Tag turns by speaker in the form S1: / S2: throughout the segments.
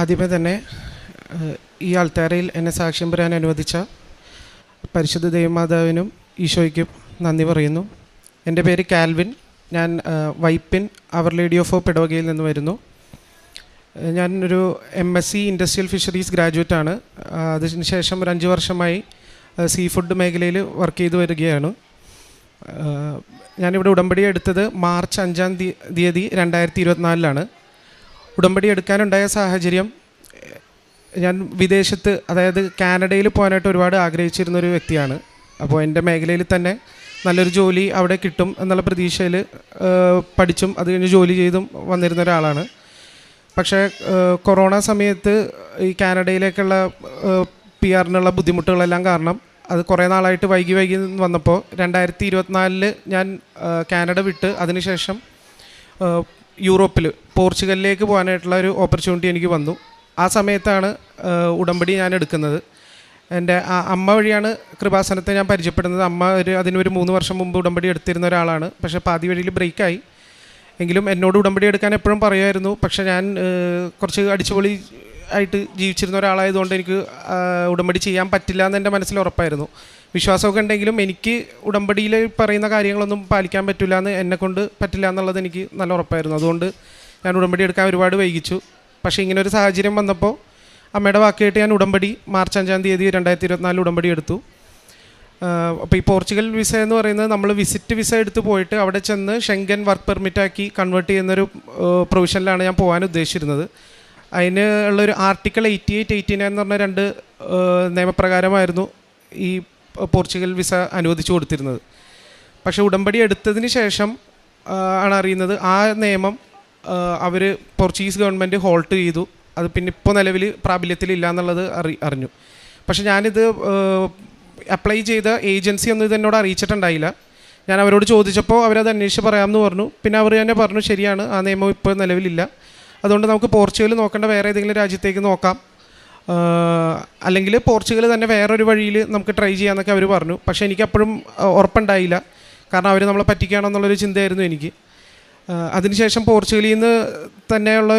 S1: ആദ്യമേ തന്നെ ഈ ആൾത്താരയിൽ എന്നെ സാക്ഷ്യം പറയാൻ അനുവദിച്ച പരിശുദ്ധ ദൈവമാതാവിനും ഈശോയ്ക്കും നന്ദി പറയുന്നു. എൻ്റെ പേര് കാൽവിൻ. ഞാൻ വൈപ്പിൻ അവർ ലേഡി ഓഫ് ഹോപ്പ് ഇടവകയിൽ നിന്ന് വരുന്നു. ഞാൻ ഒരു MSc ഇൻഡസ്ട്രിയൽ ഫിഷറീസ് ഗ്രാജുവേറ്റാണ്. അതിനുശേഷം ഒരു 5 വർഷമായി സീ ഫുഡ് മേഖലയിൽ വർക്ക് ചെയ്തു വരികയാണ്. ഞാനിവിടെ ഉടമ്പടി എടുത്തത് മാർച്ച് 5-ാം തീയതി 2024 ഉടമ്പടി എടുക്കാനുണ്ടായ സാഹചര്യം, ഞാൻ വിദേശത്ത്, അതായത് കാനഡയിൽ പോകാനായിട്ട് ഒരുപാട് ആഗ്രഹിച്ചിരുന്നൊരു വ്യക്തിയാണ്. അപ്പോൾ എൻ്റെ മേഖലയിൽ തന്നെ നല്ലൊരു ജോലി അവിടെ കിട്ടും എന്നുള്ള പ്രതീക്ഷയിൽ പഠിച്ചും അത് കഴിഞ്ഞ് ജോലി ചെയ്തും വന്നിരുന്ന ഒരാളാണ്. പക്ഷേ കൊറോണ സമയത്ത് ഈ കാനഡയിലേക്കുള്ള PR-നുള്ള ബുദ്ധിമുട്ടുകളെല്ലാം കാരണം അത് കുറേ നാളായിട്ട് വൈകി വന്നപ്പോൾ 2024 ഞാൻ കാനഡ വിട്ട് അതിനുശേഷം യൂറോപ്പിൽ പോർച്ചുഗലിലേക്ക് പോകാനായിട്ടുള്ള ഒരു ഓപ്പർച്യൂണിറ്റി എനിക്ക് വന്നു. ആ സമയത്താണ് ഉടമ്പടി ഞാൻ എടുക്കുന്നത്. എൻ്റെ അമ്മ വഴിയാണ് കൃപാസനത്തെ ഞാൻ പരിചയപ്പെടുന്നത്. അമ്മ അതിനൊരു 3 വർഷം മുമ്പ് ഉടമ്പടി എടുത്തിരുന്ന ഒരാളാണ്. പക്ഷേ പാതി വഴിയിൽ ബ്രേക്കായി. എങ്കിലും എന്നോട് ഉടമ്പടി എടുക്കാൻ എപ്പോഴും പറയുമായിരുന്നു. പക്ഷേ ഞാൻ കുറച്ച് അടിച്ചുപൊളി ആയിട്ട് ജീവിച്ചിരുന്ന ഒരാളായതുകൊണ്ട് എനിക്ക് ഉടമ്പടി ചെയ്യാൻ പറ്റില്ല എന്ന് എൻ്റെ മനസ്സിൽ ഉറപ്പായിരുന്നു. വിശ്വാസമൊക്കെ ഉണ്ടെങ്കിലും എനിക്ക് ഉടമ്പടിയിൽ പറയുന്ന കാര്യങ്ങളൊന്നും പാലിക്കാൻ പറ്റില്ല എന്ന് എന്നെക്കൊണ്ട് പറ്റില്ല എന്നുള്ളത് എനിക്ക് നല്ല ഉറപ്പായിരുന്നു. അതുകൊണ്ട് ഞാൻ ഉടമ്പടി എടുക്കാൻ ഒരുപാട് വൈകിച്ചു. പക്ഷേ ഇങ്ങനൊരു സാഹചര്യം വന്നപ്പോൾ അമ്മയുടെ വാക്ക് കേട്ട് ഞാൻ ഉടമ്പടി മാർച്ച് 5-ാം തീയതി 2024 ഉടമ്പടി എടുത്തു. അപ്പോൾ ഈ പോർച്ചുഗൽ വിസ എന്ന് പറയുന്നത് നമ്മൾ വിസിറ്റ് വിസ എടുത്ത് പോയിട്ട് അവിടെ ചെന്ന് ഷെങ്കൻ വർക്ക് പെർമിറ്റാക്കി കൺവേർട്ട് ചെയ്യുന്നൊരു പ്രൊവിഷനിലാണ് ഞാൻ പോകാൻ ഉദ്ദേശിച്ചിരുന്നത്. അതിന് ഉള്ളൊരു ആർട്ടിക്കിൾ 88, 89 എന്ന് പറഞ്ഞ 2 നിയമപ്രകാരമായിരുന്നു ഈ പോർച്ചുഗൽ വിസ അനുവദിച്ചു കൊടുത്തിരുന്നത്. പക്ഷേ ഉടമ്പടി എടുത്തതിന് ശേഷം ആണ് അറിയുന്നത് ആ നിയമം അവർ പോർച്ചുഗീസ് ഗവൺമെൻറ് ഹോൾട്ട് ചെയ്തു. അത് പിന്നെ ഇപ്പോൾ നിലവിൽ പ്രാബല്യത്തിലില്ല എന്നുള്ളത് അറിഞ്ഞു. പക്ഷേ ഞാനിത് അപ്ലൈ ചെയ്ത ഏജൻസി ഒന്നും ഇതെന്നോട് അറിയിച്ചിട്ടുണ്ടായില്ല. ഞാൻ അവരോട് ചോദിച്ചപ്പോൾ അവരത് അന്വേഷിച്ച് പറയാമെന്ന് പറഞ്ഞു. പിന്നെ അവർ തന്നെ പറഞ്ഞു, ശരിയാണ്, ആ നിയമം ഇപ്പോൾ നിലവിലില്ല, അതുകൊണ്ട് നമുക്ക് പോർച്ചുഗൽ നോക്കേണ്ട വേറെ ഏതെങ്കിലും രാജ്യത്തേക്ക് നോക്കാം, അല്ലെങ്കിൽ പോർച്ചുഗൽ തന്നെ വേറൊരു വഴിയിൽ നമുക്ക് ട്രൈ ചെയ്യാമെന്നൊക്കെ അവർ പറഞ്ഞു. പക്ഷേ എനിക്കപ്പോഴും ഉറപ്പുണ്ടായില്ല, കാരണം അവർ നമ്മളെ പറ്റിക്കുകയാണെന്നുള്ളൊരു ചിന്തയായിരുന്നു എനിക്ക്. അതിനുശേഷം പോർച്ചുഗലിൽ നിന്ന് തന്നെയുള്ള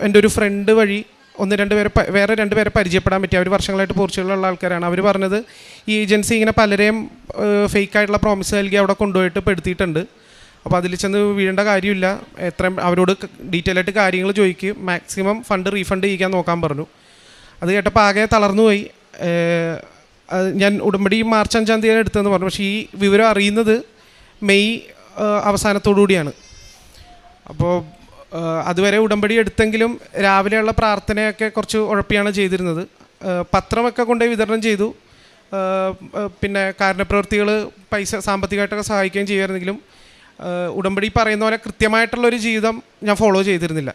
S1: എൻ്റെ ഒരു ഫ്രണ്ട് വഴി വേറെ 2 പേരെ പരിചയപ്പെടാൻ പറ്റി. അവർ വർഷങ്ങളായിട്ട് പോർച്ചുഗലിലുള്ള ആൾക്കാരാണ്. അവർ പറഞ്ഞത് ഈ ഏജൻസി ഇങ്ങനെ പലരെയും ഫേക്കായിട്ടുള്ള പ്രോമിസ് നൽകി അവിടെ കൊണ്ടുപോയിട്ട് പെടുത്തിയിട്ടുണ്ട്. അപ്പോൾ അതിൽ ചെന്ന് വീഴേണ്ട കാര്യമില്ല, അവരോട് ഡീറ്റെയിൽ ആയിട്ട് കാര്യങ്ങൾ ചോദിക്കുക, മാക്സിമം ഫണ്ട് റീഫണ്ട് ചെയ്യിക്കാൻ നോക്കാൻ പറഞ്ഞു. അത് കേട്ടപ്പോൾ ആകെ തളർന്നുപോയി. ഞാൻ ഉടമ്പടി മാർച്ച് 5-ാം തീയതി എടുത്തതെന്ന് പറഞ്ഞു. പക്ഷേ ഈ വിവരം അറിയുന്നത് മെയ് അവസാനത്തോടുകൂടിയാണ്. അപ്പോൾ അതുവരെ ഉടമ്പടി എടുത്തെങ്കിലും രാവിലെയുള്ള പ്രാർത്ഥനയൊക്കെ കുറച്ച് ഉഴപ്പിയാണ് ചെയ്തിരുന്നത്. പത്രമൊക്കെ കൊണ്ടുപോയി വിതരണം ചെയ്തു. പിന്നെ കാരുണ്യപ്രവൃത്തികൾ സാമ്പത്തികമായിട്ടൊക്കെ സഹായിക്കുകയും ചെയ്യുമായിരുന്നെങ്കിലും ഉടമ്പടി പറയുന്ന പോലെ കൃത്യമായിട്ടുള്ളൊരു ജീവിതം ഞാൻ ഫോളോ ചെയ്തിരുന്നില്ല.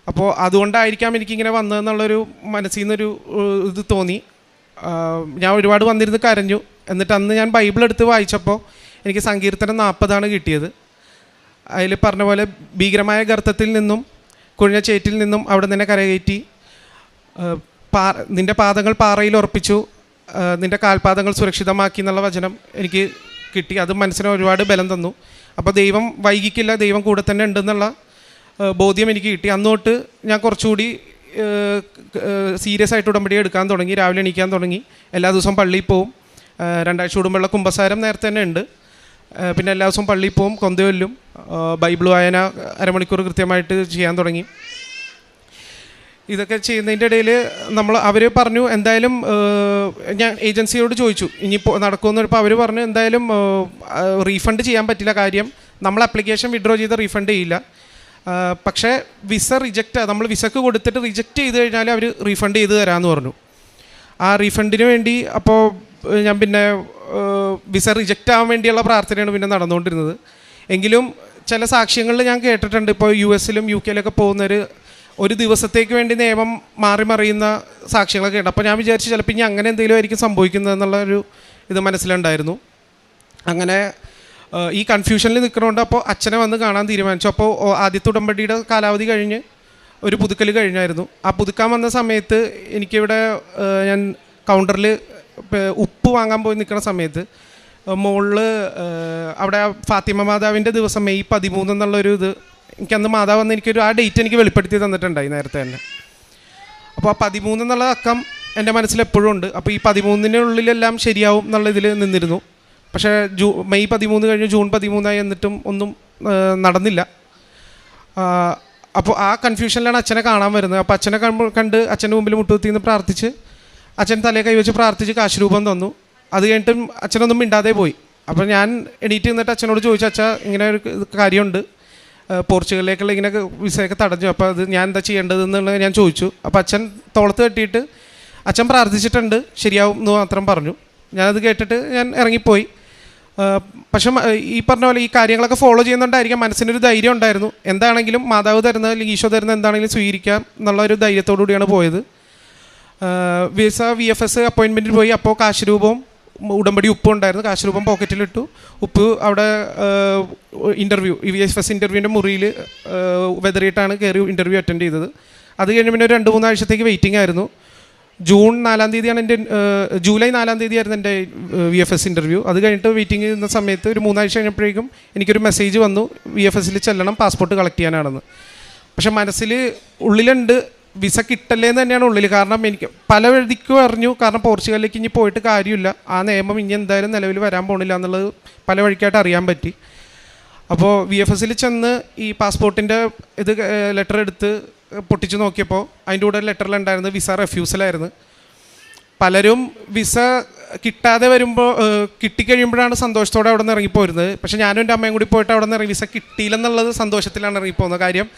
S1: അപ്പോൾ അതുകൊണ്ടായിരിക്കാം എനിക്കിങ്ങനെ വന്നതെന്നുള്ളൊരു മനസ്സിൽ നിന്നൊരു ഇത് തോന്നി. ഞാൻ ഒരുപാട് വന്നിരുന്ന് കരഞ്ഞു. എന്നിട്ട് അന്ന് ഞാൻ ബൈബിൾ എടുത്ത് വായിച്ചപ്പോൾ എനിക്ക് സങ്കീർത്തനം 40 കിട്ടിയത്. അതിൽ പറഞ്ഞ പോലെ ഭീകരമായ ഗർത്തത്തിൽ നിന്നും കുഴിഞ്ഞ ചേറ്റിൽ നിന്നും അവിടെ നിന്നെ കരകയറ്റി, നിൻ്റെ പാദങ്ങൾ പാറയിൽ ഉറപ്പിച്ചു, നിൻ്റെ കാൽപാദങ്ങൾ സുരക്ഷിതമാക്കി എന്നുള്ള വചനം എനിക്ക് കിട്ടി. അത് മനസ്സിന് ഒരുപാട് ബലം തന്നു. അപ്പോൾ ദൈവം വൈകിക്കില്ല, ദൈവം കൂടെ തന്നെ ഉണ്ടെന്നുള്ള ബോധ്യം എനിക്ക് കിട്ടി. അന്നോട്ട് ഞാൻ കുറച്ചുകൂടി സീരിയസ് ആയിട്ട് ഉടമ്പടി എടുക്കാൻ തുടങ്ങി. രാവിലെ എണീക്കാൻ തുടങ്ങി. എല്ലാ ദിവസവും പള്ളിയിൽ പോവും. 2 ആഴ്ച കൂടുമ്പോഴുള്ള കുമ്പസാരം നേരത്തെ തന്നെ ഉണ്ട്. പിന്നെ എല്ലാ ദിവസവും പള്ളിയിൽ പോവും, കൊന്തയൊല്ലും, ബൈബിൾ വായന അരമണിക്കൂർ കൃത്യമായിട്ട് ചെയ്യാൻ തുടങ്ങി. ഇതൊക്കെ ചെയ്യുന്നതിൻ്റെ ഇടയിൽ അവർ പറഞ്ഞു, എന്തായാലും ഞാൻ ഏജൻസിയോട് ചോദിച്ചു ഇനിയിപ്പോൾ നടക്കുമെന്ന്. ഇപ്പോൾ അവർ പറഞ്ഞു, എന്തായാലും റീഫണ്ട് ചെയ്യാൻ പറ്റില്ല, കാര്യം നമ്മൾ ആപ്ലിക്കേഷൻ വിഡ്രോ ചെയ്ത് റീഫണ്ട് ചെയ്യില്ല. പക്ഷേ വിസ നമ്മൾ വിസക്ക് കൊടുത്തിട്ട് റിജക്റ്റ് ചെയ്ത് കഴിഞ്ഞാൽ അവർ റീഫണ്ട് ചെയ്ത് തരാമെന്ന് പറഞ്ഞു. ആ റീഫണ്ടിന് വേണ്ടി അപ്പോൾ ഞാൻ പിന്നെ വിസ റിജക്റ്റ് ആവാൻ വേണ്ടിയുള്ള പ്രാർത്ഥനയാണ് പിന്നെ നടന്നുകൊണ്ടിരുന്നത്. എങ്കിലും ചില സാക്ഷ്യങ്ങളിൽ ഞാൻ കേട്ടിട്ടുണ്ട്, ഇപ്പോൾ US-ലും UK-ലൊക്കെ പോകുന്നവർ ഒരു ദിവസത്തേക്ക് വേണ്ടി നിയമം മാറി മറിയുന്ന സാക്ഷ്യങ്ങളൊക്കെ ഉണ്ട്. അപ്പോൾ ഞാൻ വിചാരിച്ചു ചിലപ്പോൾ ഇനി അങ്ങനെ എന്തെങ്കിലും ആയിരിക്കും സംഭവിക്കുന്നതെന്നുള്ളൊരു ഇത് മനസ്സിലുണ്ടായിരുന്നു. അങ്ങനെ ഈ കൺഫ്യൂഷനിൽ നിൽക്കണോണ്ട് അപ്പോൾ അച്ഛനെ വന്ന് കാണാൻ തീരുമാനിച്ചു. അപ്പോൾ ആദ്യത്തെ ഉടമ്പടിയുടെ കാലാവധി കഴിഞ്ഞ് ഒരു പുതുക്കൽ കഴിഞ്ഞായിരുന്നു. ആ പുതുക്കാൻ വന്ന സമയത്ത് എനിക്കിവിടെ ഞാൻ കൗണ്ടറിൽ ഉപ്പ് വാങ്ങാൻ പോയി നിൽക്കുന്ന സമയത്ത് മുകളിൽ അവിടെ ഫാത്തിമ മാതാവിൻ്റെ ദിവസം മെയ് 13 എന്നുള്ളൊരു ഇത് എനിക്കന്ന് മാതാവ് വന്ന് എനിക്കൊരു ആ ഡേറ്റ് എനിക്ക് വെളിപ്പെടുത്തി തന്നിട്ടുണ്ടായി നേരത്തെ തന്നെ. അപ്പോൾ ആ 13 എന്നുള്ള അക്കം എൻ്റെ മനസ്സിൽ എപ്പോഴും ഉണ്ട്. അപ്പോൾ ഈ 13-നുള്ളിലെല്ലാം ശരിയാവും എന്നുള്ള ഇതിൽ നിന്നിരുന്നു. പക്ഷേ മെയ് 13 കഴിഞ്ഞ് ജൂൺ 13 എന്നിട്ടും ഒന്നും നടന്നില്ല. അപ്പോൾ ആ കൺഫ്യൂഷനിലാണ് അച്ഛനെ കാണാൻ വരുന്നത്. അപ്പോൾ അച്ഛനെ കണ്ട് അച്ഛൻ്റെ മുമ്പിൽ മുട്ടുകുത്തിന്ന് പ്രാർത്ഥിച്ച് അച്ഛൻ തലയെ കൈവച്ച് പ്രാർത്ഥിച്ച് കാശുരൂപം തന്നു. അത് കഴിഞ്ഞിട്ടും അച്ഛനൊന്നും മിണ്ടാതെ പോയി. അപ്പോൾ ഞാൻ എണീറ്റ് നിന്നിട്ട് അച്ഛനോട് ചോദിച്ചു, അച്ഛാ ഇങ്ങനെ ഒരു കാര്യമുണ്ട്, പോർച്ചുഗലിലേക്കുള്ള ഇങ്ങനെ വിസയൊക്കെ തടഞ്ഞു, അപ്പോൾ അത് ഞാൻ എന്താ ചെയ്യേണ്ടതെന്നുള്ളത് ഞാൻ ചോദിച്ചു. അപ്പോൾ അച്ഛൻ തോളത്ത് കെട്ടിയിട്ട് അച്ഛൻ പ്രാർത്ഥിച്ചിട്ടുണ്ട്, ശരിയാവും എന്ന് മാത്രം പറഞ്ഞു. ഞാനത് കേട്ടിട്ട് ഞാൻ ഇറങ്ങിപ്പോയി. പക്ഷെ ഈ പറഞ്ഞ പോലെ ഈ കാര്യങ്ങളൊക്കെ ഫോളോ ചെയ്യുന്നുണ്ടായിരിക്കാം, മനസ്സിനൊരു ധൈര്യം ഉണ്ടായിരുന്നു. എന്താണെങ്കിലും മാതാവ് തരുന്നത് അല്ലെങ്കിൽ ഈശോ തരുന്നത് എന്താണെങ്കിലും സ്വീകരിക്കാം എന്നുള്ള ഒരു ധൈര്യത്തോടു കൂടിയാണ് പോയത്. വിസ VFS അപ്പോയിൻമെൻറ്റിൽ പോയി. അപ്പോൾ കാശുരൂപവും ഉടമ്പടി ഉപ്പും ഉണ്ടായിരുന്നു. കാശുരൂപം പോക്കറ്റിലിട്ടു, ഉപ്പ് അവിടെ ഇൻ്റർവ്യൂ VFS ഇൻ്റർവ്യൂവിൻ്റെ മുറിയിൽ വെതറിയിട്ടാണ് കയറി ഇൻ്റർവ്യൂ അറ്റൻഡ് ചെയ്തത്. അത് കഴിഞ്ഞ് പിന്നെ ഒരു 2-3 ആഴ്ചത്തേക്ക് വെയിറ്റിംഗ് ആയിരുന്നു. ജൂലൈ 4 ആയിരുന്നു എൻ്റെ VFS ഇൻ്റർവ്യൂ. അത് കഴിഞ്ഞിട്ട് വെയിറ്റിംഗ് ചെയ്യുന്ന സമയത്ത് ഒരു 3 ആഴ്ച കഴിഞ്ഞപ്പോഴേക്കും എനിക്കൊരു മെസ്സേജ് വന്നു, VFSൽ ചെല്ലണം, പാസ്പോർട്ട് കളക്ട് ചെയ്യാനാണെന്ന്. പക്ഷെ മനസ്സിൽ ഉള്ളിലുണ്ട് വിസ കിട്ടല്ലേന്ന് തന്നെയാണ് ഉള്ളിൽ. കാരണം എനിക്ക് പല വഴിക്കും അറിഞ്ഞു, കാരണം പോർച്ചുഗലിലേക്ക് ഇനി പോയിട്ട് കാര്യമില്ല, ആ നിയമം ഇനി എന്തായാലും നിലവിൽ വരാൻ പോണില്ല എന്നുള്ളത് പല വഴിക്കായിട്ട് അറിയാൻ പറ്റി. അപ്പോൾ VFSൽ ചെന്ന് ഈ പാസ്പോർട്ടിൻ്റെ ലെറ്റർ എടുത്ത് പൊട്ടിച്ച് നോക്കിയപ്പോൾ അതിൻ്റെ കൂടെ ലെറ്ററിലുണ്ടായിരുന്നത് വിസ റെഫ്യൂസലായിരുന്നു. പലരും വിസ കിട്ടാതെ വരുമ്പോൾ കിട്ടിക്കഴിയുമ്പോഴാണ് സന്തോഷത്തോടെ അവിടെ നിന്ന് ഇറങ്ങിപ്പോരുന്നത്. പക്ഷേ ഞാനും എൻ്റെ അമ്മയും കൂടി പോയിട്ട് അവിടെ നിന്ന് ഇറങ്ങി വിസ കിട്ടിയില്ലെന്നുള്ളത് സന്തോഷത്തിലാണ് ഇറങ്ങിപ്പോകുന്നത്. കാര്യം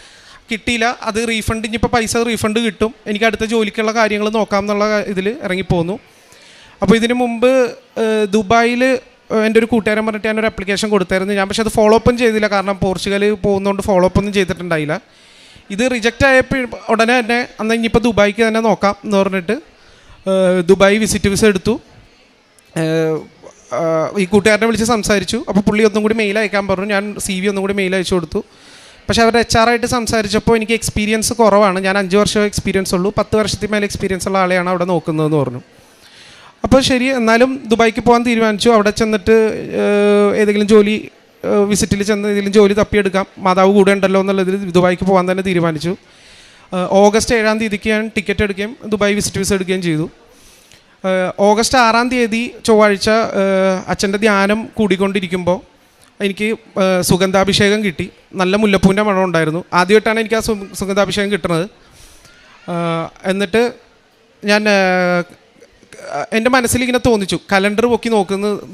S1: കിട്ടിയില്ല, അത് റീഫണ്ട്, ഇനിയിപ്പോൾ പൈസ റീഫണ്ട് കിട്ടും, എനിക്ക് അടുത്ത ജോലിക്കുള്ള കാര്യങ്ങൾ നോക്കാം എന്നുള്ള ഇതിൽ ഇറങ്ങിപ്പോന്നു. അപ്പോൾ ഇതിന് മുമ്പ് ദുബായിൽ എൻ്റെ ഒരു കൂട്ടുകാരൻ പറഞ്ഞിട്ട് ഞാനൊരു ആപ്ലിക്കേഷൻ കൊടുത്തായിരുന്നു. ഞാൻ പക്ഷേ അത് ഫോളോ അപ്പും ചെയ്തില്ല, കാരണം പോർച്ചുഗൽ പോകുന്നതുകൊണ്ട് ഫോളോ അപ്പ് ഒന്നും ചെയ്തിട്ടുണ്ടായില്ല. ഇത് റിജക്റ്റ് ആയപ്പോൾ ഉടനെ തന്നെ അന്ന് ഇനിയിപ്പോൾ ദുബായിക്ക് തന്നെ നോക്കാം എന്ന് പറഞ്ഞിട്ട് ദുബായ് വിസിറ്റ് വിസ എടുത്തു. ഈ കൂട്ടുകാരനെ വിളിച്ച് സംസാരിച്ചു. അപ്പോൾ പുള്ളി ഒന്നും കൂടി മെയിൽ അയക്കാൻ പറഞ്ഞു. ഞാൻ CV ഒന്നും കൂടി മെയിൽ അയച്ചു കൊടുത്തു. പക്ഷേ അവരുടെ HR ആയിട്ട് സംസാരിച്ചപ്പോൾ എനിക്ക് എക്സ്പീരിയൻസ് കുറവാണ്, ഞാൻ 5 വർഷം എക്സ്പീരിയൻസ് ഉള്ളൂ, 10 വർഷത്തിൽ മേലെ എക്സ്പീരിയൻസ് ഉള്ള ആളെയാണ് അവിടെ നോക്കുന്നതെന്ന് പറഞ്ഞു. അപ്പോൾ ശരി, എന്നാലും ദുബായിക്ക് പോകാൻ തീരുമാനിച്ചു. അവിടെ ചെന്നിട്ട് ഏതെങ്കിലും ജോലി വിസിറ്റിൽ ചെന്ന് ഏതെങ്കിലും ജോലി തപ്പിയെടുക്കാം, മാതാവ് കൂടെ ഉണ്ടല്ലോ എന്നുള്ളതിൽ ദുബായിക്ക് പോകാൻ തന്നെ തീരുമാനിച്ചു. ഓഗസ്റ്റ് 7 തീയതിക്ക് ഞാൻ ടിക്കറ്റ് എടുക്കുകയും ദുബായ് വിസിറ്റ് വിസ എടുക്കുകയും ചെയ്തു. ഓഗസ്റ്റ് 6 ചൊവ്വാഴ്ച അച്ഛൻ്റെ ധ്യാനം കൂടിക്കൊണ്ടിരിക്കുമ്പോൾ എനിക്ക് സുഗന്ധാഭിഷേകം കിട്ടി. നല്ല മുല്ലപ്പൂവിൻ്റെ മണം ഉണ്ടായിരുന്നു. ആദ്യമായിട്ടാണ് എനിക്ക് ആ സുഗന്ധാഭിഷേകം കിട്ടുന്നത്. എന്നിട്ട് ഞാൻ എൻ്റെ മനസ്സിൽ ഇങ്ങനെ തോന്നിച്ചു, കലണ്ടർ പൊക്കി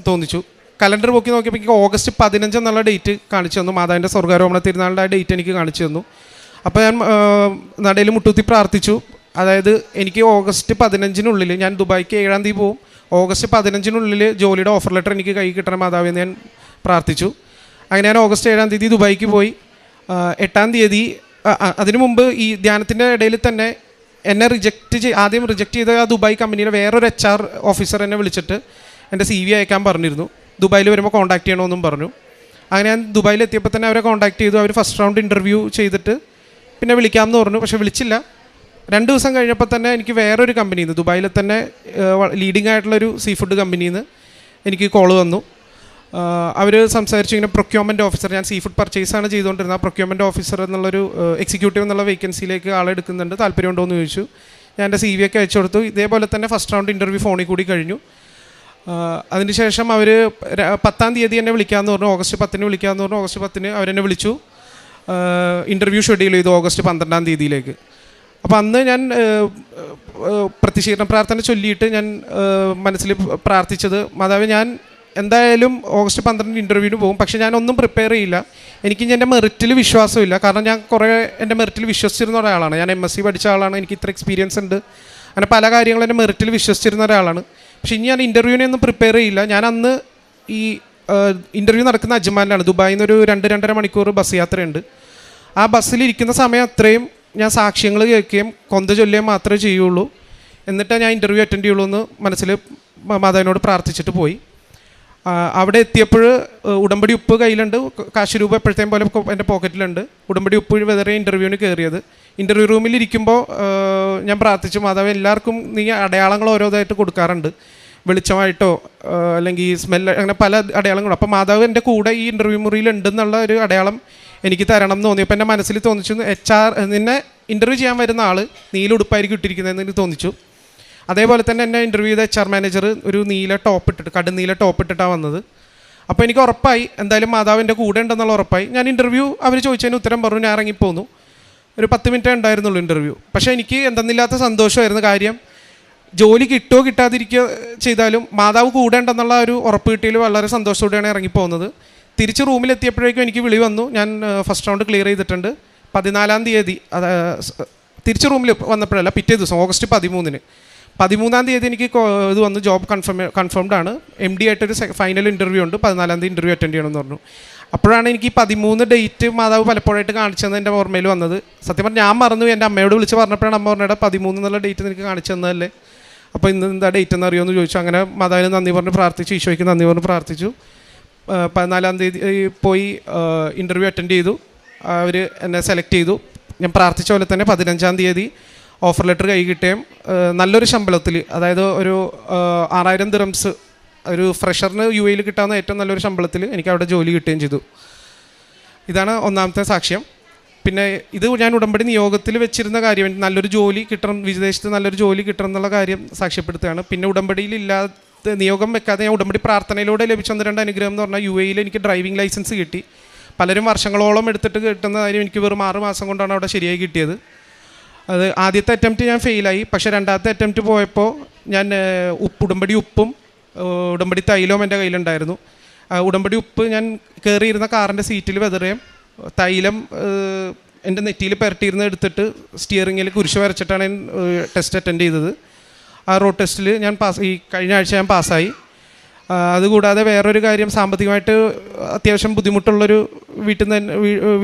S1: തോന്നിച്ചു. കലണ്ടർ പൊക്കി നോക്കിയപ്പോൾ എനിക്ക് ഓഗസ്റ്റ് 15 എന്നുള്ള ഡേറ്റ് കാണിച്ചു തന്നു. മാതാവിൻ്റെ സ്വർഗ്ഗാരോപണ തിരുനാളിൻ്റെ ആ ഡേറ്റ് എനിക്ക് കാണിച്ചു തന്നു. അപ്പോൾ ഞാൻ നടയിൽ മുട്ടുകുത്തി പ്രാർത്ഥിച്ചു. അതായത് എനിക്ക് ഓഗസ്റ്റ് 15 ഞാൻ ദുബായിക്ക് 7 തീയതി പോവും, ഓഗസ്റ്റ് 15 ജോലിയുടെ ഓഫർ ലെറ്റർ എനിക്ക് കൈ കിട്ടണം മാതാവെന്ന് ഞാൻ പ്രാർത്ഥിച്ചു. അങ്ങനെ ഞാൻ ഓഗസ്റ്റ് 7 തീയതി ദുബായിക്ക് പോയി. 8 തീയതി അതിനു മുമ്പ് ഈ ധ്യാനത്തിൻ്റെ ഇടയിൽ തന്നെ എന്നെ ആദ്യം റിജക്റ്റ് ചെയ്ത ആ ദുബായ് കമ്പനിയിലെ വേറൊരു HR ഓഫീസർ എന്നെ വിളിച്ചിട്ട് എൻ്റെ CV അയക്കാൻ പറഞ്ഞിരുന്നു. ദുബായിൽ വരുമ്പോൾ കോൺടാക്ട് ചെയ്യണമെന്നും പറഞ്ഞു. അങ്ങനെ ഞാൻ ദുബായിൽ എത്തിയപ്പോൾ തന്നെ അവരെ കോൺടാക്ട് ചെയ്തു. അവർ ഫസ്റ്റ് റൗണ്ട് ഇൻ്റർവ്യൂ ചെയ്തിട്ട് പിന്നെ വിളിക്കാമെന്ന് പറഞ്ഞു. പക്ഷേ വിളിച്ചില്ല. 2 ദിവസം കഴിഞ്ഞപ്പോൾ തന്നെ എനിക്ക് വേറൊരു കമ്പനിയിൽ നിന്ന്, ദുബായിലെ തന്നെ ലീഡിംഗ് ആയിട്ടുള്ളൊരു സീ ഫുഡ് കമ്പനിയിൽ നിന്ന് എനിക്ക് കോൾ വന്നു. അവർ സംസാരിച്ചു, ഇങ്ങനെ പ്രൊക്യൂർമെൻറ്റ് ഓഫീസർ, ഞാൻ സീ ഫുഡ് പർച്ചേസാണ് ചെയ്തുകൊണ്ടിരുന്നത്, ആ പ്രൊക്യൂർമെൻറ്റ് ഓഫീസർ എന്നുള്ളൊരു എക്സിക്യൂട്ടീവ് എന്നുള്ള വേക്കൻസിയിലേക്ക് ആളെ എടുക്കുന്നുണ്ട്, താല്പര്യമുണ്ടോ എന്ന് ചോദിച്ചു. ഞാൻ എൻ്റെ CV ഒക്കെ അയച്ചു കൊടുത്തു. ഇതേപോലെ തന്നെ ഫസ്റ്റ് റൗണ്ട് ഇൻ്റർവ്യൂ ഫോണിൽ കൂടി കഴിഞ്ഞു. അതിനുശേഷം അവർ 10 തീയതി എന്നെ വിളിക്കാമെന്ന് പറഞ്ഞു. ഓഗസ്റ്റ് 10 വിളിക്കാമെന്ന് പറഞ്ഞു. ഓഗസ്റ്റ് 10 അവരെന്നെ വിളിച്ചു. ഇൻ്റർവ്യൂ ഷെഡ്യൂൾ ചെയ്തു ഓഗസ്റ്റ് 12 തീയതിയിലേക്ക്. അപ്പോൾ അന്ന് ഞാൻ പ്രതിഷേധ പ്രാർത്ഥന ചൊല്ലിയിട്ട് ഞാൻ മനസ്സിൽ പ്രാർത്ഥിച്ചത്, മാതാവേ ഞാൻ എന്തായാലും ഓഗസ്റ്റ് 12 ഇൻ്റർവ്യൂവിന് പോകും, പക്ഷേ ഞാനൊന്നും പ്രിപ്പയർ ചെയ്യില്ല, എനിക്ക് എൻ്റെ മെറിറ്റിൽ വിശ്വാസമില്ല. കാരണം ഞാൻ കുറേ എൻ്റെ മെറിറ്റിൽ വിശ്വസിച്ചിരുന്ന ഒരാളാണ്. ഞാൻ MSc പഠിച്ച ആളാണ്, എനിക്ക് ഇത്ര എക്സ്പീരിയൻസ് ഉണ്ട്, അങ്ങനെ പല കാര്യങ്ങളും എൻ്റെ മെറിറ്റിൽ വിശ്വസിച്ചിരുന്ന ഒരാളാണ്. പക്ഷേ ഇനി ഞാൻ ഇൻ്റർവ്യൂവിനൊന്നും പ്രിപ്പയർ ചെയ്യില്ല. ഞാൻ അന്ന് ഈ ഇൻ്റർവ്യൂ നടക്കുന്ന അജ്മാനിലാണ്. ദുബായിൽ നിന്ന് ഒരു 2-2.5 മണിക്കൂർ ബസ് യാത്രയുണ്ട്. ആ ബസ്സിലിരിക്കുന്ന സമയം അത്രയും ഞാൻ സാക്ഷ്യങ്ങൾ കേൾക്കുകയും കൊന്ത ചൊല്ലുകയും മാത്രമേ ചെയ്യുള്ളൂ. എന്നിട്ട് ഞാൻ ഇൻ്റർവ്യൂ അറ്റൻഡ് ചെയ്യുള്ളൂ എന്ന് മനസ്സിൽ മാതാവിനോട് പ്രാർത്ഥിച്ചിട്ട് പോയി. അവിടെ എത്തിയപ്പോൾ ഉടമ്പടി ഉപ്പ് കയ്യിലുണ്ട്, കാശ് രൂപ എപ്പോഴത്തേയും പോലെ എൻ്റെ പോക്കറ്റിലുണ്ട്. ഉടമ്പടി ഉപ്പ് വെതറിയ ഇൻ്റർവ്യൂവിന് കയറിയത്. ഇൻ്റർവ്യൂ റൂമിലിരിക്കുമ്പോൾ ഞാൻ പ്രാർത്ഥിച്ചു, മാതാവ് എല്ലാവർക്കും നീ അടയാളങ്ങൾ ഓരോതായിട്ട് കൊടുക്കാറുണ്ട്, വെളിച്ചമായിട്ടോ അല്ലെങ്കിൽ സ്മെല്ല്, അങ്ങനെ പല അടയാളങ്ങളും. അപ്പോൾ മാതാവ് എൻ്റെ കൂടെ ഈ ഇൻ്റർവ്യൂ മുറിയിൽ ഉണ്ടെന്നുള്ള ഒരു അടയാളം എനിക്ക് തരണം എന്ന് തോന്നി. അപ്പോൾ എൻ്റെ മനസ്സിൽ തോന്നിച്ചു, നിന്നെ ഇൻ്റർവ്യൂ ചെയ്യാൻ വരുന്ന ആൾ നീല ഉടുപ്പായിരിക്കും ഇട്ടിരിക്കുന്നതെന്ന് എനിക്ക് തോന്നിച്ചു. അതേപോലെ തന്നെ എന്നെ ഇൻ്റർവ്യൂ ചെയ്ത HR മാനേജർ ഒരു നീല ടോപ്പ് ഇട്ടിട്ട് കടുനീല ടോപ്പ് ഇട്ടിട്ടാണ് വന്നത്. അപ്പോൾ എനിക്ക് ഉറപ്പായി എന്തായാലും മാതാവിൻ്റെ കൂടെ ഉണ്ടെന്നുള്ള ഉറപ്പായി. ഞാൻ ഇൻ്റർവ്യൂ അവർ ചോദിച്ചതിന് ഉത്തരം പറഞ്ഞു, ഞാൻ ഇറങ്ങിപ്പോന്നു. ഒരു 10 മിനിറ്റേ ഉണ്ടായിരുന്നുള്ളൂ ഇൻ്റർവ്യൂ. പക്ഷേ എനിക്ക് എന്തെന്നില്ലാത്ത സന്തോഷമായിരുന്നു. കാര്യം ജോലി കിട്ടുമോ കിട്ടാതിരിക്കുകയോ ചെയ്താലും മാതാവ് കൂടെ ഉണ്ടെന്നുള്ള ഒരു ഉറപ്പ് കിട്ടിയതിൽ വളരെ സന്തോഷത്തോടെയാണ് ഇറങ്ങിപ്പോകുന്നത്. തിരിച്ച് റൂമിലെത്തിയപ്പോഴേക്കും എനിക്ക് വിളി വന്നു, ഞാൻ ഫസ്റ്റ് റൗണ്ട് ക്ലിയർ ചെയ്തിട്ടുണ്ട്. 14-ാം തീയതി തിരിച്ച് റൂമിൽ വന്നപ്പോഴല്ല, പിറ്റേ ദിവസം ഓഗസ്റ്റ് 13-ാം തീയതി എനിക്ക് ഇത് വന്നു, ജോബ് കൺഫേംഡ് ആണ്. MD ആയിട്ടൊരു ഫൈനൽ ഇൻ്റർവ്യൂ ഉണ്ട്, 14-ാം തീയതി ഇൻ്റർവ്യൂ അറ്റൻഡ് ചെയ്യണമെന്ന് പറഞ്ഞു. അപ്പോഴാണ് എനിക്ക് 13 ഡേറ്റ് മാതാവ് പലപ്പോഴായിട്ട് കാണിച്ചതെന്ന് എൻ്റെ ഓർമ്മയിൽ വന്നത്. സത്യം പറഞ്ഞാൽ ഞാൻ മറന്നു. എൻ്റെ അമ്മയോട് വിളിച്ച് പറഞ്ഞപ്പോഴാണ് അമ്മ പറഞ്ഞത് 13 എന്നുള്ള ഡേറ്റ് നിനക്ക് കാണിച്ചു തന്നതല്ലേ, അപ്പോൾ ഇന്ന് എന്താ ഡേറ്റ് എന്ന് അറിയുമെന്ന് ചോദിച്ചു. അങ്ങനെ മാതാവിന് നന്ദി പറഞ്ഞ് പ്രാർത്ഥിച്ചു, ഈശോയ്ക്ക് നന്ദി പറഞ്ഞ് പ്രാർത്ഥിച്ചു. 14-ാം തീയതി പോയി ഇൻ്റർവ്യൂ അറ്റൻഡ് ചെയ്തു. അവർ എന്നെ സെലക്ട് ചെയ്തു. ഞാൻ പ്രാർത്ഥിച്ച പോലെ തന്നെ 15-ാം തീയതി ഓഫർ ലെറ്റർ കൈ കിട്ടുകയും നല്ലൊരു ശമ്പളത്തിൽ, അതായത് ഒരു 6000 ദിറംസ്, ഒരു ഫ്രഷറിന് UAE കിട്ടാവുന്ന ഏറ്റവും നല്ലൊരു ശമ്പളത്തിൽ എനിക്ക് അവിടെ ജോലി കിട്ടുകയും ചെയ്തു. ഇതാണ് ഒന്നാമത്തെ സാക്ഷ്യം. പിന്നെ ഇത് ഞാൻ ഉടമ്പടി നിയോഗത്തിൽ വെച്ചിരുന്ന കാര്യം, നല്ലൊരു ജോലി കിട്ടണം, വിദേശത്ത് നല്ലൊരു ജോലി കിട്ടണം എന്നുള്ള കാര്യം സാക്ഷ്യപ്പെടുത്തുകയാണ്. പിന്നെ ഉടമ്പടിയിലില്ലാത്ത നിയോഗം വെക്കാതെ ഞാൻ ഉടമ്പടി പ്രാർത്ഥനയിലൂടെ ലഭിച്ച 1-2 അനുഗ്രഹം എന്ന് പറഞ്ഞാൽ UAE എനിക്ക് ഡ്രൈവിംഗ് ലൈസൻസ് കിട്ടി. പലരും വർഷങ്ങളോളം എടുത്തിട്ട് കിട്ടുന്ന കാര്യം എനിക്ക് വെറും 6 മാസം കൊണ്ടാണ് അവിടെ ശരിയായി കിട്ടിയത്. അത് ആദ്യത്തെ അറ്റംപ്റ്റ് ഞാൻ ഫെയിലായി. പക്ഷേ രണ്ടാമത്തെ അറ്റംപ്റ്റ് പോയപ്പോൾ ഞാൻ ഉടമ്പടി ഉപ്പും ഉടമ്പടി തൈലവും എൻ്റെ കയ്യിലുണ്ടായിരുന്നു. ഉടമ്പടി ഉപ്പ് ഞാൻ കയറിയിരുന്ന കാറിൻ്റെ സീറ്റിൽ വെതറുകയും തൈലം എൻ്റെ നെറ്റിയിൽ പുരട്ടിയിരുന്ന് എടുത്തിട്ട് സ്റ്റിയറിങ്ങിൽ കുരിശ് വരച്ചിട്ടാണ് ഞാൻ ടെസ്റ്റ് അറ്റൻഡ് ചെയ്തത്. ആ റോഡ് ടെസ്റ്റിൽ ഞാൻ ഈ കഴിഞ്ഞ ആഴ്ച ഞാൻ പാസ്സായി. അതുകൂടാതെ വേറൊരു കാര്യം, സാമ്പത്തികമായിട്ട് അത്യാവശ്യം ബുദ്ധിമുട്ടുള്ളൊരു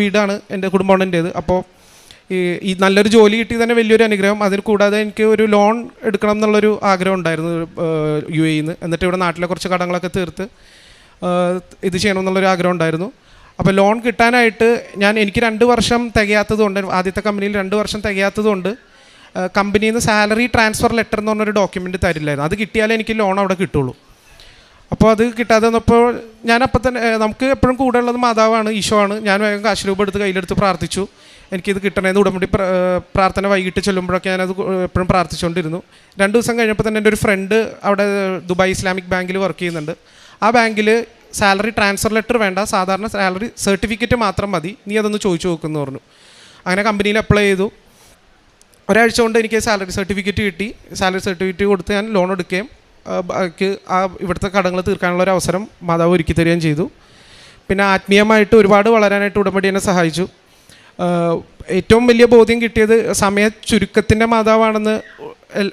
S1: വീടാണ് എൻ്റെ കുടുംബത്തിൻ്റേത്. അപ്പോൾ ഈ നല്ലൊരു ജോലി കിട്ടി തന്നെ വലിയൊരു അനുഗ്രഹം. അതിൽ കൂടാതെ എനിക്ക് ഒരു ലോൺ എടുക്കണം എന്നുള്ളൊരു ആഗ്രഹം ഉണ്ടായിരുന്നു UAE നിന്ന്. എന്നിട്ട് ഇവിടെ നാട്ടിലെ കുറച്ച് കടങ്ങളൊക്കെ തീർത്ത് ഇത് ചെയ്യണമെന്നുള്ളൊരു ആഗ്രഹം ഉണ്ടായിരുന്നു. അപ്പോൾ ലോൺ കിട്ടാനായിട്ട് എനിക്ക് 2 വർഷം തികയാത്തതുകൊണ്ട്, ആദ്യത്തെ കമ്പനിയിൽ 2 വർഷം തികയാത്തതുകൊണ്ട് കമ്പനിയിൽ നിന്ന് സാലറി ട്രാൻസ്ഫർ ലെറ്റർ എന്ന് പറഞ്ഞൊരു ഡോക്യുമെൻറ്റ് തരില്ലായിരുന്നു. അത് കിട്ടിയാലേ എനിക്ക് ലോൺ അവിടെ കിട്ടുള്ളൂ. അപ്പോൾ അത് കിട്ടാതെ വന്നപ്പോൾ ഞാനപ്പം തന്നെ, നമുക്ക് എപ്പോഴും കൂടെ ഉള്ളത് മാതാവാണ്, ഈശോ ആണ്. ഞാൻ വേഗം കാശ് രൂപ എടുത്ത് കയ്യിലെടുത്ത് പ്രാർത്ഥിച്ചു, എനിക്കിത് കിട്ടണമെന്ന്. ഉടമ്പടി പ്രാർത്ഥന വൈകിട്ട് ചൊല്ലുമ്പോഴൊക്കെ ഞാനത് എപ്പോഴും പ്രാർത്ഥിച്ചുകൊണ്ടിരുന്നു. 2 ദിവസം കഴിഞ്ഞപ്പോൾ തന്നെ എൻ്റെ ഒരു ഫ്രണ്ട് അവിടെ ദുബായ് ഇസ്ലാമിക് ബാങ്കിൽ വർക്ക് ചെയ്യുന്നുണ്ട്. ആ ബാങ്കിൽ സാലറി ട്രാൻസ്ഫർ ലെറ്റർ വേണ്ട, സാധാരണ സാലറി സർട്ടിഫിക്കറ്റ് മാത്രം മതി, നീ അതൊന്ന് ചോദിച്ചു നോക്കുമെന്ന് പറഞ്ഞു. അങ്ങനെ കമ്പനിയിൽ അപ്ലൈ ചെയ്തു. ഒരാഴ്ച കൊണ്ട് എനിക്ക് സാലറി സർട്ടിഫിക്കറ്റ് കിട്ടി. സാലറി സർട്ടിഫിക്കറ്റ് കൊടുത്ത് ഞാൻ ലോൺ എടുക്കുകയും ഇവിടുത്തെ കടങ്ങൾ തീർക്കാനുള്ള ഒരു അവസരം മാതാവ് ഒരുക്കി തരികയും ചെയ്തു. പിന്നെ ആത്മീയമായിട്ട് ഒരുപാട് വളരാനായിട്ട് ഉടമ്പടി എന്നെ സഹായിച്ചു. ഏറ്റവും വലിയ ബോധ്യം കിട്ടിയത് സമയ ചുരുക്കത്തിൻ്റെ മാതാവാണെന്ന്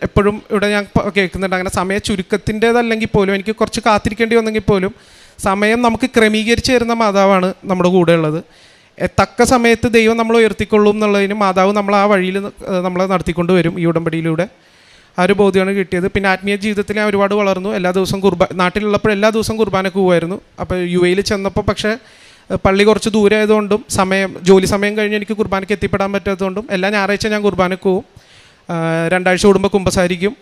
S1: എപ്പോഴും ഇവിടെ ഞാൻ കേൾക്കുന്നുണ്ട്. അങ്ങനെ സമയ ചുരുക്കത്തിൻ്റേതല്ലെങ്കിൽ പോലും, എനിക്ക് കുറച്ച് കാത്തിരിക്കേണ്ടി വന്നെങ്കിൽ പോലും സമയം നമുക്ക് ക്രമീകരിച്ച് തരുന്ന മാതാവാണ് നമ്മുടെ കൂടെ ഉള്ളത്. തക്ക സമയത്ത് ദൈവം നമ്മൾ ഉയർത്തിക്കൊള്ളും എന്നുള്ളതിന് മാതാവ് നമ്മൾ ആ വഴിയിൽ നമ്മളെ നടത്തിക്കൊണ്ട് വരും ഈ ഉടമ്പടിയിലൂടെ. ആ ഒരു ബോധ്യമാണ് കിട്ടിയത്. പിന്നെ ആത്മീയ ജീവിതത്തിൽ ഞാൻ ഒരുപാട് വളർന്നു. എല്ലാ ദിവസവും നാട്ടിലുള്ളപ്പോൾ എല്ലാ ദിവസവും കുർബാനക്ക് പോകുമായിരുന്നു. അപ്പോൾ UAE ചെന്നപ്പോൾ പക്ഷേ പള്ളി കുറച്ച് ദൂരെ ആയതുകൊണ്ടും ജോലി സമയം കഴിഞ്ഞ് എനിക്ക് കുർബാനയ്ക്ക് എത്തിപ്പെടാൻ പറ്റാത്തതുകൊണ്ടും എല്ലാ ഞായറാഴ്ച ഞാൻ കുർബാനക്ക് പോകും. 2 ആഴ്ച കൂടുമ്പോൾ കുമ്പസാരിക്കും.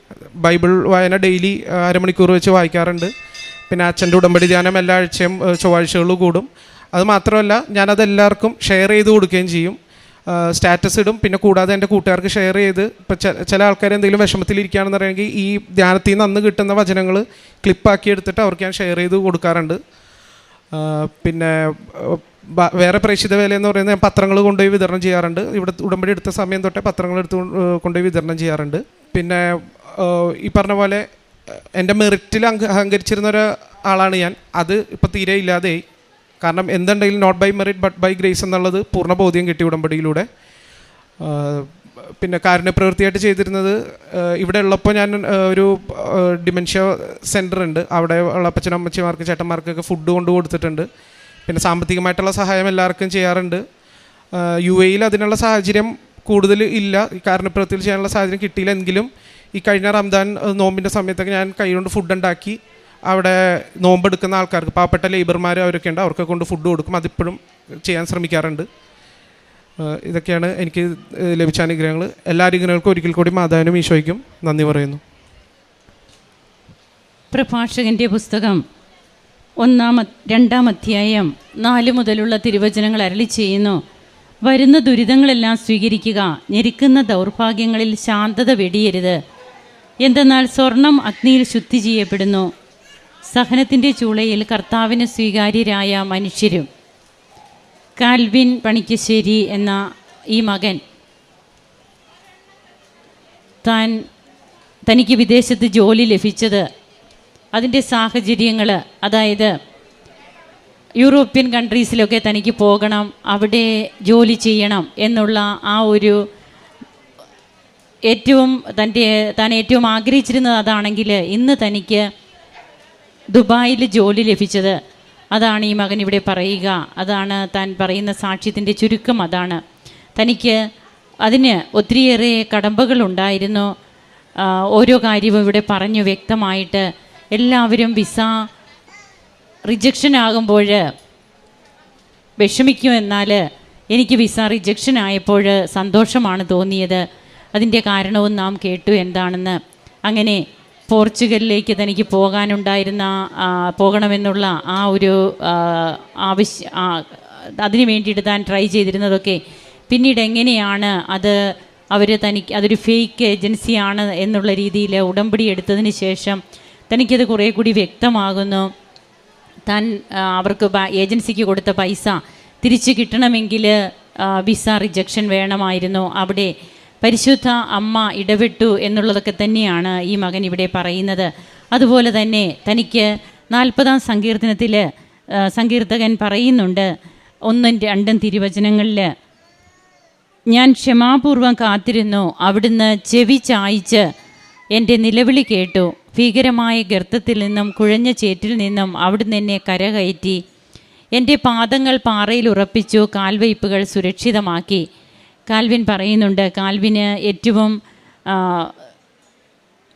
S1: ബൈബിൾ വായന ഡെയിലി 1/2 മണിക്കൂർ വെച്ച് വായിക്കാറുണ്ട്. പിന്നെ അച്ഛൻ്റെ ഉടമ്പടി ധ്യാനം എല്ലാ ആഴ്ചയും ചൊവ്വാഴ്ചകളിൽ കൂടും. അതുമാത്രമല്ല, ഞാനത് എല്ലാവർക്കും ഷെയർ ചെയ്ത് കൊടുക്കുകയും ചെയ്യും. സ്റ്റാറ്റസ് ഇടും. പിന്നെ കൂടാതെ എൻ്റെ കൂട്ടുകാർക്ക് ഷെയർ ചെയ്ത്, ഇപ്പോൾ ചില ആൾക്കാർ എന്തെങ്കിലും വിഷമത്തിലിരിക്കുകയാണെന്ന് പറയുമെങ്കിൽ ഈ ധ്യാനത്തിൽ നിന്ന് അന്ന് കിട്ടുന്ന വചനങ്ങൾ ക്ലിപ്പാക്കി എടുത്തിട്ട് അവർക്ക് ഞാൻ ഷെയർ ചെയ്ത് കൊടുക്കാറുണ്ട്. പിന്നെ വേറെ പ്രേക്ഷിത വേല എന്ന് പറയുന്നത്, ഞാൻ പത്രങ്ങൾ കൊണ്ടുപോയി വിതരണം ചെയ്യാറുണ്ട്. ഇവിടെ ഉടമ്പടി എടുത്ത സമയം തൊട്ടേ പത്രങ്ങൾ കൊണ്ടുപോയി വിതരണം ചെയ്യാറുണ്ട്. പിന്നെ ഈ പറഞ്ഞ പോലെ എൻ്റെ മെറിറ്റിൽ അഹങ്കരിച്ചിരുന്ന ഒരാളാണ് ഞാൻ. അത് ഇപ്പോൾ തീരെ ഇല്ലാതെയായി. കാരണം എന്തുണ്ടെങ്കിലും not by merit but by grace എന്നുള്ളത് പൂർണ്ണ ബോധ്യം കിട്ടി ഉടമ്പടിയിലൂടെ. പിന്നെ കാരുണ്യപ്രവൃത്തിയായിട്ട് ചെയ്തിരുന്നത്, ഇവിടെ ഉള്ളപ്പോൾ ഞാൻ ഒരു ഡിമെൻഷ്യ സെൻറ്റർ ഉണ്ട്, അവിടെ ഉള്ള അപ്പച്ചനും അമ്മച്ചിമാർക്ക് ചേട്ടന്മാർക്കൊക്കെ ഫുഡ് കൊണ്ടു കൊടുത്തിട്ടുണ്ട്. പിന്നെ സാമ്പത്തികമായിട്ടുള്ള സഹായം എല്ലാവർക്കും ചെയ്യാറുണ്ട്. UAE അതിനുള്ള സാഹചര്യം കൂടുതൽ ഇല്ല, ഈ കാരുണ്യപ്രവൃത്തിയിൽ ചെയ്യാനുള്ള സാഹചര്യം കിട്ടിയില്ലെങ്കിലും ഈ കഴിഞ്ഞ റംദാൻ നോമ്പിൻ്റെ സമയത്തൊക്കെ ഞാൻ കൈകൊണ്ട് ഫുഡ് ഉണ്ടാക്കി അവിടെ നോമ്പെടുക്കുന്ന ആൾക്കാർക്ക്, പാവപ്പെട്ട ലേബർമാർ അവരൊക്കെ ഉണ്ട്, അവർക്ക് കൊണ്ട് ഫുഡ് കൊടുക്കും. അതിപ്പോഴും ചെയ്യാൻ ശ്രമിക്കാറുണ്ട്. ഇതൊക്കെയാണ് എനിക്ക് ലഭിച്ച അനുഗ്രഹങ്ങൾ. എല്ലാ അനുഗ്രഹങ്ങൾക്കും ഒരിക്കൽ കൂടി മാതാവിനും ഈശോയ്ക്കും നന്ദി പറയുന്നു.
S2: പ്രഭാഷകൻ്റെ പുസ്തകം 2-ാം അധ്യായം 4 മുതലുള്ള തിരുവചനങ്ങൾ അരുളി ചെയ്യുന്നു. വരുന്ന ദുരിതങ്ങളെല്ലാം സ്വീകരിക്കുക, ഞെരുക്കുന്ന ദൗർഭാഗ്യങ്ങളിൽ ശാന്തത വെടിയരുത്. എന്തെന്നാൽ സ്വർണം അഗ്നിയിൽ ശുദ്ധി ചെയ്യപ്പെടുന്നു. സഹനത്തിൻ്റെ ചൂളയിൽ കർത്താവിന് സ്വീകാര്യരായ മനുഷ്യരും. കാൽവിൻ പണിക്കശ്ശേരി എന്ന ഈ മകൻ തനിക്ക് വിദേശത്ത് ജോലി ലഭിച്ചത്, അതിൻ്റെ സാഹചര്യങ്ങൾ, അതായത് യൂറോപ്യൻ കൺട്രീസിലൊക്കെ തനിക്ക് പോകണം, അവിടെ ജോലി ചെയ്യണം എന്നുള്ള ആ ഒരു താൻ ഏറ്റവും ആഗ്രഹിച്ചിരുന്നത് അതാണെങ്കിൽ ഇന്ന് തനിക്ക് ദുബായിൽ ജോലി ലഭിച്ചത്. അതാണ് ഈ മകൻ ഇവിടെ പറയുക. അതാണ് താൻ പറയുന്ന സാക്ഷ്യത്തിൻ്റെ ചുരുക്കം. അതാണ് തനിക്ക് അതിന് ഒത്തിരിയേറെ കടമ്പകളുണ്ടായിരുന്നു. ഓരോ കാര്യവും ഇവിടെ പറഞ്ഞു വ്യക്തമായിട്ട്. എല്ലാവരും വിസ റിജക്ഷൻ ആകുമ്പോൾ വിഷമിക്കും, എന്നാൽ എനിക്ക് വിസ റിജക്ഷൻ ആയപ്പോൾ സന്തോഷമാണ് തോന്നിയത്. അതിൻ്റെ കാരണവും നാം കേട്ടു എന്താണെന്ന്. അങ്ങനെ പോർച്ചുഗലിലേക്ക് തനിക്ക് പോകണമെന്നുള്ള ആ ഒരു അതിനു വേണ്ടിയിട്ട് താൻ ട്രൈ ചെയ്തിരുന്നതൊക്കെ പിന്നീട് എങ്ങനെയാണ് അതൊരു ഫേക്ക് ഏജൻസിയാണ് എന്നുള്ള രീതിയിൽ ഉടമ്പടി എടുത്തതിന് ശേഷം തനിക്കത് കുറേ കൂടി വ്യക്തമാകുന്നു. താൻ അവർക്ക് ഏജൻസിക്ക് കൊടുത്ത പൈസ തിരിച്ച് കിട്ടണമെങ്കിൽ വിസ റിജക്ഷൻ വേണമായിരുന്നു. അവിടെ പരിശുദ്ധ അമ്മ ഇടപെട്ടു എന്നുള്ളതൊക്കെ തന്നെയാണ് ഈ മകൻ ഇവിടെ പറയുന്നത്. അതുപോലെ തന്നെ തനിക്ക് 40-ാം സങ്കീർത്തനത്തിൽ സങ്കീർത്തകൻ പറയുന്നുണ്ട്, 1-2 തിരുവചനങ്ങളിൽ, ഞാൻ ക്ഷമാപൂർവം കാത്തിരുന്നു, അവിടുന്ന് ചെവി ചായ്ച്ച് എൻ്റെ നിലവിളി കേട്ടു. ഭീകരമായ ഗർത്തത്തിൽ നിന്നും കുഴഞ്ഞ ചേറ്റിൽ നിന്നും അവിടുന്ന് എന്നെ കരകയറ്റി. എൻ്റെ പാദങ്ങൾ പാറയിൽ ഉറപ്പിച്ചു, കാൽവയ്പ്പുകൾ സുരക്ഷിതമാക്കി. കാൽവിൻ പറയുന്നുണ്ട്, കാൽവിന് ഏറ്റവും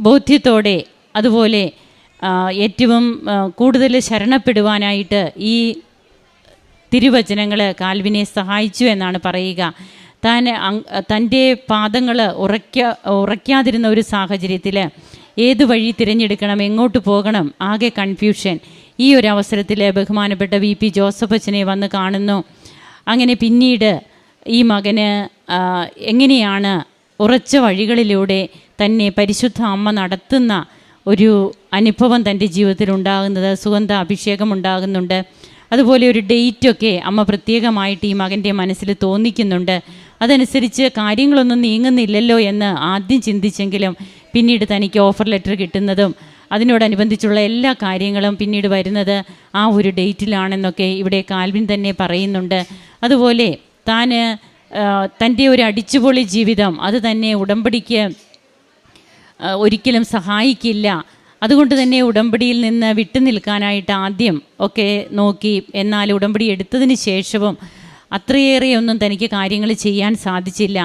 S2: ബോധ്യത്തോടെ അതുപോലെ ഏറ്റവും കൂടുതൽ ശരണപ്പെടുവാനായിട്ട് ഈ തിരുവചനങ്ങൾ കാൽവിനെ സഹായിച്ചു എന്നാണ് പറയുക. തൻ്റെ പാദങ്ങൾ ഉറയ്ക്കാതിരുന്ന ഒരു സാഹചര്യത്തിൽ ഏത് വഴി തിരഞ്ഞെടുക്കണം, എങ്ങോട്ട് പോകണം, ആകെ കൺഫ്യൂഷൻ. ഈ ഒരു അവസരത്തിൽ ബഹുമാനപ്പെട്ട VP ജോസഫ് അച്ഛനെ വന്ന് കാണുന്നു. അങ്ങനെ പിന്നീട് ഈ മകന് എങ്ങനെയാണ് ഉറച്ച വഴികളിലൂടെ തന്നെ പരിശുദ്ധ അമ്മ നടത്തുന്ന ഒരു അനുഭവം തൻ്റെ ജീവിതത്തിൽ ഉണ്ടാകുന്നത്, സുഗന്ധ അഭിഷേകം ഉണ്ടാകുന്നുണ്ട്. അതുപോലെ ഒരു ഡേറ്റൊക്കെ അമ്മ പ്രത്യേകമായിട്ട് ഈ മകൻ്റെ മനസ്സിൽ തോന്നിക്കുന്നുണ്ട്. അതനുസരിച്ച് കാര്യങ്ങളൊന്നും നീങ്ങുന്നില്ലല്ലോ എന്ന് ആദ്യം ചിന്തിച്ചെങ്കിലും പിന്നീട് തനിക്ക് ഓഫർ ലെറ്റർ കിട്ടുന്നതും അതിനോടനുബന്ധിച്ചുള്ള എല്ലാ കാര്യങ്ങളും പിന്നീട് വരുന്നത് ആ ഒരു ഡേറ്റിലാണെന്നൊക്കെ ഇവിടെ കാൽവിൻ തന്നെ പറയുന്നുണ്ട്. അതുപോലെ തൻ്റെ ഒരു അടിച്ചുപൊളി ജീവിതം അത് തന്നെ ഉടമ്പടിക്ക് ഒരിക്കലും സഹായിക്കില്ല. അതുകൊണ്ട് തന്നെ ഉടമ്പടിയിൽ നിന്ന് വിട്ടു നിൽക്കാനായിട്ട് ആദ്യം ഒക്കെ നോക്കി. എന്നാൽ ഉടമ്പടി എടുത്തതിന് ശേഷവും അത്രയേറെയൊന്നും തനിക്ക് കാര്യങ്ങൾ ചെയ്യാൻ സാധിച്ചില്ല.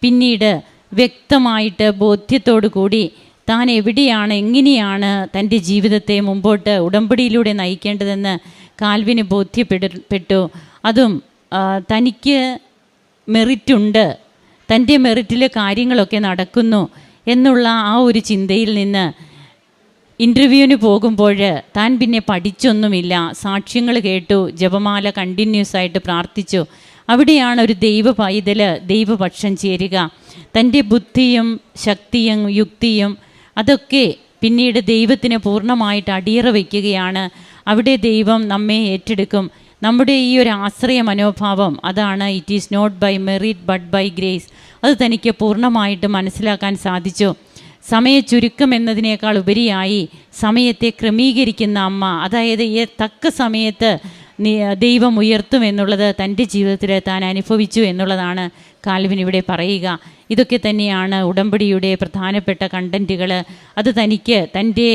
S2: പിന്നീട് വ്യക്തമായിട്ട് ബോധ്യത്തോടു കൂടി താൻ എവിടെയാണ്, എങ്ങനെയാണ് തൻ്റെ ജീവിതത്തെ മുമ്പോട്ട് ഉടമ്പടിയിലൂടെ നയിക്കേണ്ടതെന്ന് കാൽവിന് ബോധ്യപ്പെട്ടു. അതും തനിക്ക് മെറിറ്റുണ്ട്, തൻ്റെ മെറിറ്റിൽ കാര്യങ്ങളൊക്കെ നടക്കുന്നു എന്നുള്ള ആ ഒരു ചിന്തയിൽ നിന്ന് ഇൻ്റർവ്യൂവിന് പോകുമ്പോൾ താൻ പിന്നെ പഠിച്ചൊന്നുമില്ല, സാക്ഷ്യങ്ങൾ കേട്ടു, ജപമാല കണ്ടിന്യൂസ് ആയിട്ട് പ്രാർത്ഥിച്ചു. അവിടെയാണ് ഒരു ദൈവ പൈതൽ ദൈവപക്ഷം ചേരുക. തൻ്റെ ബുദ്ധിയും ശക്തിയും യുക്തിയും അതൊക്കെ പിന്നീട് ദൈവത്തിന് പൂർണ്ണമായിട്ട് അടിയറ വയ്ക്കുകയാണ്. അവിടെ ദൈവം നമ്മെ ഏറ്റെടുക്കും. നമ്മുടെ ഈ ഒരു ആശ്രയ മനോഭാവം അതാണ്, it is not by merit but by grace. അത് തനിക്ക് പൂർണ്ണമായിട്ട് മനസ്സിലാക്കാൻ സാധിച്ചു. സമയച്ചുരുക്കം എന്നതിനേക്കാൾ ഉപരിയായി സമയത്തെ ക്രമീകരിക്കുന്ന അമ്മ, അതായത് തക്ക സമയത്ത് ദൈവം ഉയർത്തുമെന്നുള്ളത് തൻ്റെ ജീവിതത്തിൽ താൻ അനുഭവിച്ചു എന്നുള്ളതാണ് കാൽവിൻ ഇവിടെ പറയുക. ഇതൊക്കെ തന്നെയാണ് ഉടമ്പടിയുടെ പ്രധാനപ്പെട്ട കണ്ടൻറ്റുകൾ. അത് തനിക്ക് തൻ്റെ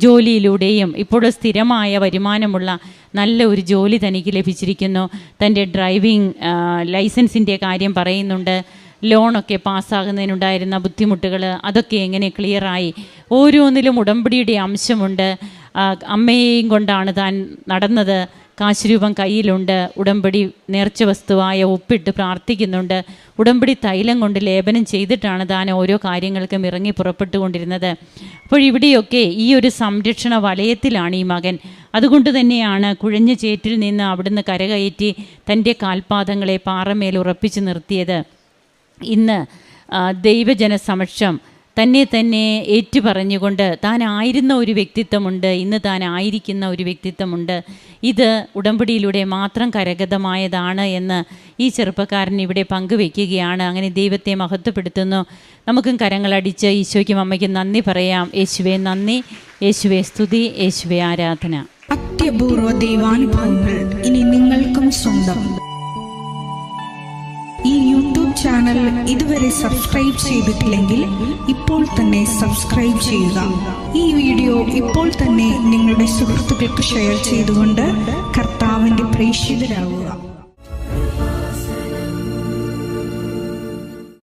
S2: ജോലിയിലൂടെയും ഇപ്പോൾ സ്ഥിരമായ വരുമാനമുള്ള നല്ല ഒരു ജോലി തനിക്ക് ലഭിച്ചിരിക്കുന്നു. തൻ്റെ ഡ്രൈവിംഗ് ലൈസൻസിൻ്റെ കാര്യം പറയുന്നുണ്ട്. ലോണൊക്കെ പാസ്സാകുന്നതിനുണ്ടായിരുന്ന ബുദ്ധിമുട്ടുകൾ അതൊക്കെ എങ്ങനെ ക്ലിയറായി. ഓരോന്നിലും ഉടമ്പടിയുടെ അംശമുണ്ട്. അമ്മയെയും കൊണ്ടാണ് താൻ നടന്നത്. കാശുരൂപം കയ്യിലുണ്ട്. ഉടമ്പടി നേർച്ച വസ്തുവായ ഒപ്പിട്ട് പ്രാർത്ഥിക്കുന്നുണ്ട്. ഉടമ്പടി തൈലം കൊണ്ട് ലേപനം ചെയ്തിട്ടാണ് താൻ ഓരോ കാര്യങ്ങൾക്കും ഇറങ്ങി പുറപ്പെട്ടുകൊണ്ടിരുന്നത്. അപ്പോൾ ഇവിടെയൊക്കെ ഈ ഒരു സംരക്ഷണ വലയത്തിലാണ് ഈ മകൻ. അതുകൊണ്ട് തന്നെയാണ് കുഴഞ്ഞ ചേറ്റിൽ നിന്ന് അവിടുന്ന് കരകയറ്റി തൻ്റെ കാൽപാദങ്ങളെ പാറമേൽ ഉറപ്പിച്ച് നിർത്തിയത്. ഇന്ന് ദൈവജന സമക്ഷം തന്നെ ഏറ്റുപറഞ്ഞുകൊണ്ട് താൻ ആയിരുന്ന ഒരു വ്യക്തിത്വമുണ്ട്, ഇന്ന് താൻ ആയിരിക്കുന്ന ഒരു വ്യക്തിത്വമുണ്ട്. ഇത് ഉടമ്പടിയിലൂടെ മാത്രം കരഗതമായതാണ് എന്ന് ഈ ചെറുപ്പക്കാരൻ ഇവിടെ പങ്കുവെക്കുകയാണ്. അങ്ങനെ ദൈവത്തെ മഹത്വപ്പെടുത്തുന്നു. നമുക്കും കരങ്ങളടിച്ച് ഈശോയ്ക്കും അമ്മയ്ക്കും നന്ദി പറയാം. യേശുവേ നന്ദി, യേശുവേ സ്തുതി, യേശുവേ ആരാധന.
S3: അത്യപൂർവ ദൈവാനുഭവങ്ങൾ ഇനി നിങ്ങൾക്കും സ്വന്തം. ഈ യൂട്യൂബ് ചാനൽ ഇതുവരെ സബ്സ്ക്രൈബ് ചെയ്തിട്ടില്ലെങ്കിൽ ഇപ്പോൾ തന്നെ സബ്സ്ക്രൈബ് ചെയ്യുക. ഈ വീഡിയോ ഇപ്പോൾ തന്നെ നിങ്ങളുടെ സുഹൃത്തുക്കൾക്ക് ഷെയർ ചെയ്തുകൊണ്ട് കർത്താവിൻ്റെ പ്രേക്ഷിതരാകുക.